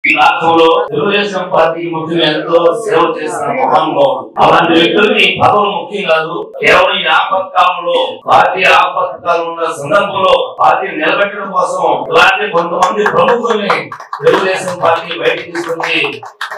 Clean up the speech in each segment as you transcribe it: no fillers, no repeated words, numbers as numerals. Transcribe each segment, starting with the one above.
ఈ రాష్ట్రంలో తెలుగుదేశం పార్టీ ముఖ్యం ఎంతో సేవ చేసిన మహానుభావుడు. అలాంటి వ్యక్తులకి పదవులు ముఖ్యం కాదు. కేవలం ఈ ఆపత్కాలంలో పార్టీ ఆపత్కాలం ఉన్న సందర్భంలో పార్టీ నిలబెట్టడం కోసం ఇలాంటి కొంతమంది ప్రముఖుల్ని తెలుగుదేశం పార్టీ బయటకు తీసుకొచ్చి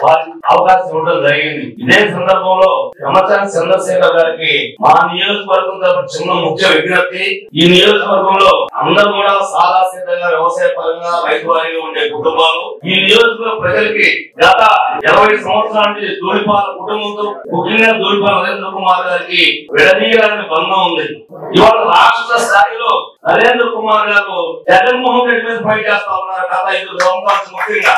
వారికి అవకాశం ఇవ్వడం జరిగింది. ఇదే సందర్భంలో యమచాన్ చంద్రశేఖర్ గారికి మా నియోజకవర్గం తరఫున చిన్న ముఖ్య విజ్ఞప్తి. ఈ నియోజకవర్గంలో అందరూ కూడా సాదాసీదంగా వ్యవసాయ పరంగా రైతు వారీగా ఉండే కుటుంబాలు. ఈ నియోజకవర్గ ప్రజలకి గత 20 సంవత్సరాల నుంచి దూడిపాల కుటుంబంతో ముఖ్యంగా దూడిపాల నరేంద్ర కుమార్ గారికి విడదీయాలని బంధం ఉంది. ఇవాళ రాష్ట్ర స్థాయిలో నరేంద్ర కుమార్ గారు జగన్మోహన్ రెడ్డి మీద ఫైట్ చేస్తా ఉన్నారు. గత 5 సంవత్సరాలు ముఖ్యంగా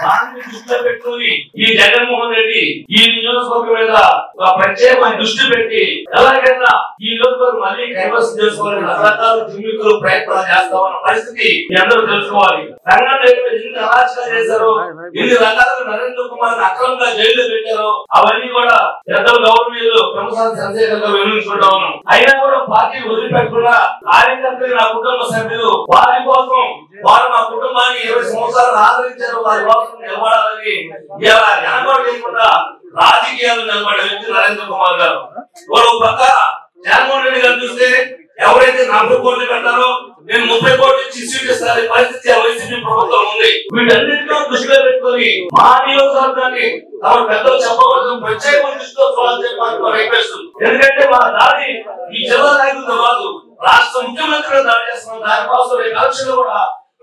దాన్ని దృష్టిలో పెట్టుకుని ఈ జగన్మోహన్ రెడ్డి ఈ నియోజకవర్గం మీద ఒక ప్రత్యేకమైన దృష్టి పెట్టి ఎలాగైనా ఈ నియోజకవర్గం మళ్ళీ కైవసం చేసుకోవాలని రకరకాల జిమ్మికులు ప్రయత్నాలు చేస్తామన్న పరిస్థితి మీ అందరూ తెలుసుకోవాలి. సంఘటన ఎన్ని అరాచకాలు చేశారో, ఎన్ని రకాలుగా నరేంద్ర కుమార్ అక్రమంగా జైల్లో పెట్టారో అవన్నీ కూడా పెద్దలు గవర్నమెంట్ ప్రముఖాలు చంద్రశేఖర్ గారు వివరించుకుంటా ఉన్నాం. అయినా కూడా పార్టీ వదిలిపెట్టకుండా కార్యకర్తలు నా కుటుంబ సభ్యులు వారి కోసం వారు మా కుటుంబాన్ని 20 సంవత్సరాలు ఆదరించారు. వారి కోసం నిలబడాలని లేకుండా రాజకీయాలు నిలబడే వ్యక్తి నరేంద్ర కుమార్ గారు. ఒక పక్క జగన్మోహన్ రెడ్డి గారు చూస్తే ఎవరైతే 40 కోట్లు పెట్టారో నేను 30 కోట్లు ఇచ్చి సీట్ ఇస్తాను పరిస్థితి వైసీపీ ప్రభుత్వం ఉంది. వీటన్నింటిలో దృష్టిలో పెట్టుకుని మా నియోజకవర్గాన్ని తమ పెద్దలు చెప్పవలసిన ప్రత్యేక దృష్టితో చూడాలని. ఎందుకంటే మా దాడి ఈ జిల్లా నాయకులతో కాదు, రాష్ట్ర ముఖ్యమంత్రిగా దాడి చేస్తున్నాం. దానికోసం ఎలక్షన్ కూడా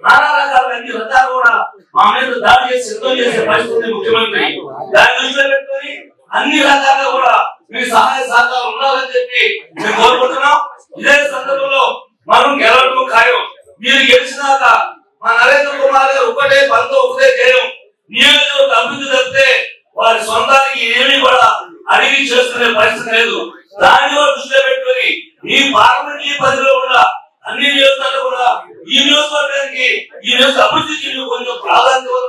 నానా రకాల అన్ని రకాలు కూడా మా మీద దాడి చేసి సిద్ధం చేసే పరిస్థితి ముఖ్యమంత్రి. దాన్ని దృష్టిలో పెట్టుకుని అన్ని రకాలుగా కూడా మీ సహాయ సహకారం ఉండాలని చెప్పి మేము కోరుకుంటున్నాం. ఇదే సందర్భంలో మనం గెలవడం ఖాయం. మీరు గెలిచినాక మా నరేంద్ర కుమార్ గారు ఒకటే పనితో ఒకటే చేయం. నియోజకవర్గ అభివృద్ధి తప్పితే వారి సొంతానికి ఏమీ కూడా అడిగి చేసుకునే పరిస్థితి లేదు. దాన్ని కూడా దృష్టిలో పెట్టుకుని ఈ పార్లమెంటరీ పరిధిలో కూడా అన్ని నియోజకవర్గాలు కూడా ఈ నియోజకవర్గానికి ఈ నియోజక అభివృద్ధికి కొంచెం ప్రాధాన్యత